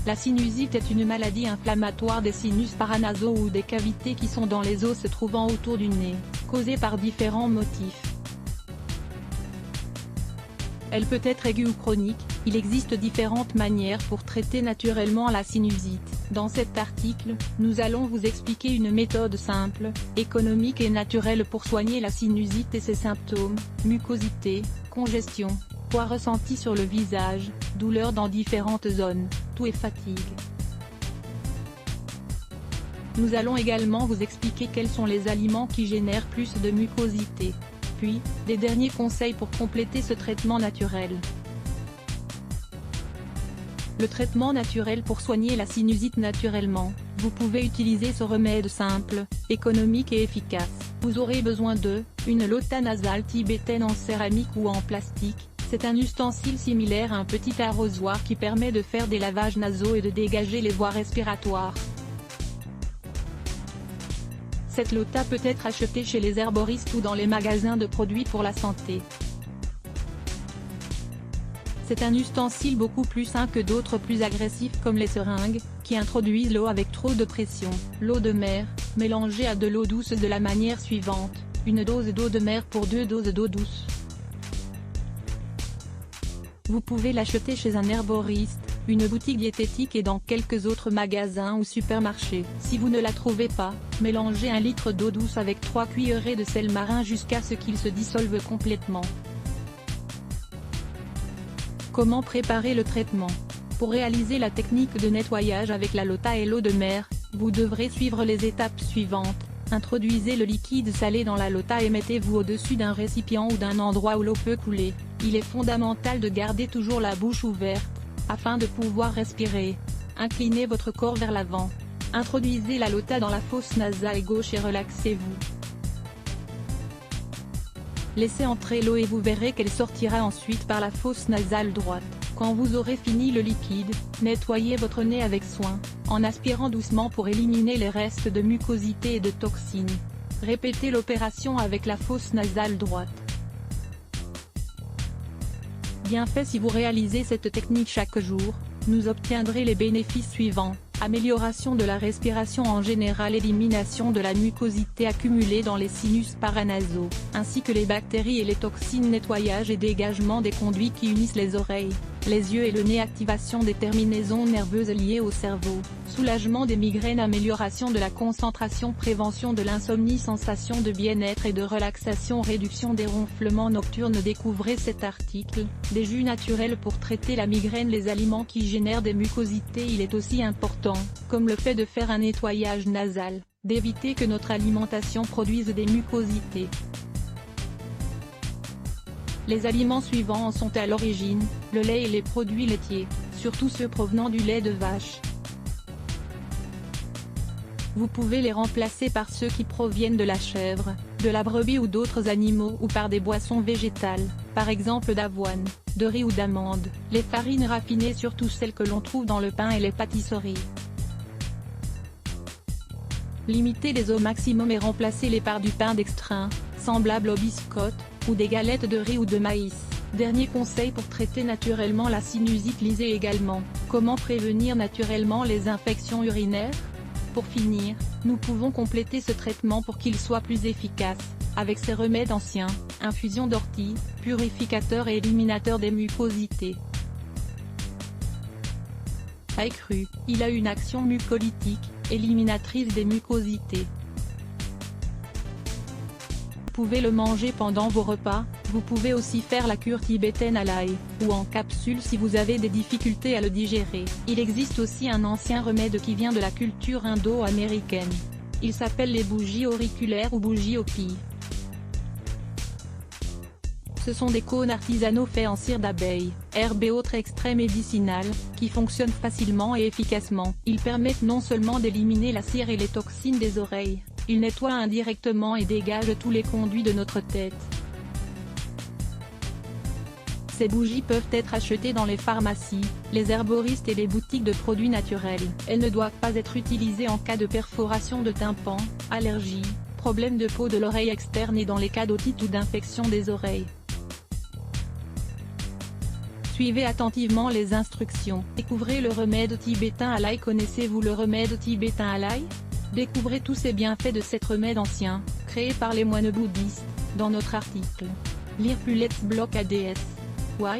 La sinusite est une maladie inflammatoire des sinus paranasaux ou des cavités qui sont dans les os se trouvant autour du nez, causée par différents motifs. Elle peut être aiguë ou chronique, il existe différentes manières pour traiter naturellement la sinusite. Dans cet article, nous allons vous expliquer une méthode simple, économique et naturelle pour soigner la sinusite et ses symptômes, mucosité, congestion, poids ressenti sur le visage, douleur dans différentes zones, toux et fatigue. Nous allons également vous expliquer quels sont les aliments qui génèrent plus de mucosité. Puis, des derniers conseils pour compléter ce traitement naturel. Le traitement naturel pour soigner la sinusite naturellement. Vous pouvez utiliser ce remède simple, économique et efficace. Vous aurez besoin de, une lota nasale tibétaine en céramique ou en plastique. C'est un ustensile similaire à un petit arrosoir qui permet de faire des lavages nasaux et de dégager les voies respiratoires. Cette lota peut être achetée chez les herboristes ou dans les magasins de produits pour la santé. C'est un ustensile beaucoup plus sain que d'autres plus agressifs comme les seringues, qui introduisent l'eau avec trop de pression. L'eau de mer, mélangée à de l'eau douce de la manière suivante, une dose d'eau de mer pour 2 doses d'eau douce. Vous pouvez l'acheter chez un herboriste, une boutique diététique et dans quelques autres magasins ou supermarchés. Si vous ne la trouvez pas, mélangez 1 litre d'eau douce avec 3 cuillerées de sel marin jusqu'à ce qu'il se dissolve complètement. Comment préparer le traitement? Pour réaliser la technique de nettoyage avec la lota et l'eau de mer, vous devrez suivre les étapes suivantes. Introduisez le liquide salé dans la lota et mettez-vous au-dessus d'un récipient ou d'un endroit où l'eau peut couler. Il est fondamental de garder toujours la bouche ouverte, afin de pouvoir respirer. Inclinez votre corps vers l'avant. Introduisez la lota dans la fosse nasale gauche et relaxez-vous. Laissez entrer l'eau et vous verrez qu'elle sortira ensuite par la fosse nasale droite. Quand vous aurez fini le liquide, nettoyez votre nez avec soin, en aspirant doucement pour éliminer les restes de mucosité et de toxines. Répétez l'opération avec la fosse nasale droite. Bien fait. Si vous réalisez cette technique chaque jour, vous obtiendrez les bénéfices suivants. Amélioration de la respiration en général, élimination de la mucosité accumulée dans les sinus paranasaux, ainsi que les bactéries et les toxines, nettoyage et dégagement des conduits qui unissent les oreilles, les yeux et le nez, activation des terminaisons nerveuses liées au cerveau, soulagement des migraines, amélioration de la concentration, prévention de l'insomnie, sensation de bien-être et de relaxation, réduction des ronflements nocturnes. Découvrez cet article, des jus naturels pour traiter la migraine. Les aliments qui génèrent des mucosités. Il est aussi important, comme le fait de faire un nettoyage nasal, d'éviter que notre alimentation produise des mucosités. Les aliments suivants en sont à l'origine, le lait et les produits laitiers, surtout ceux provenant du lait de vache. Vous pouvez les remplacer par ceux qui proviennent de la chèvre, de la brebis ou d'autres animaux, ou par des boissons végétales, par exemple d'avoine, de riz ou d'amandes. Les farines raffinées, surtout celles que l'on trouve dans le pain et les pâtisseries. Limitez-les au maximum et remplacez-les par du pain dextrin, semblable aux biscottes, ou des galettes de riz ou de maïs. Dernier conseil pour traiter naturellement la sinusite. Lisez également, comment prévenir naturellement les infections urinaires? Pour finir, nous pouvons compléter ce traitement pour qu'il soit plus efficace, avec ces remèdes anciens, infusion d'ortie, purificateur et éliminateur des mucosités. Ail cru, il a une action mucolytique, éliminatrice des mucosités. Vous pouvez le manger pendant vos repas. Vous pouvez aussi faire la cure tibétaine à l'ail, ou en capsule si vous avez des difficultés à le digérer. Il existe aussi un ancien remède qui vient de la culture indo-américaine. Il s'appelle les bougies auriculaires ou bougies aux pilles. Ce sont des cônes artisanaux faits en cire d'abeille, herbes et autres extraits médicinaux, qui fonctionnent facilement et efficacement. Ils permettent non seulement d'éliminer la cire et les toxines des oreilles, ils nettoient indirectement et dégagent tous les conduits de notre tête. Ces bougies peuvent être achetées dans les pharmacies, les herboristes et les boutiques de produits naturels. Elles ne doivent pas être utilisées en cas de perforation de tympan, allergie, problème de peau de l'oreille externe et dans les cas d'otite ou d'infection des oreilles. Suivez attentivement les instructions. Découvrez le remède tibétain à l'ail. Connaissez-vous le remède tibétain à l'ail? Découvrez tous ces bienfaits de cet remède ancien, créé par les moines bouddhistes, dans notre article. Lire plus Let's Block ADS. Why?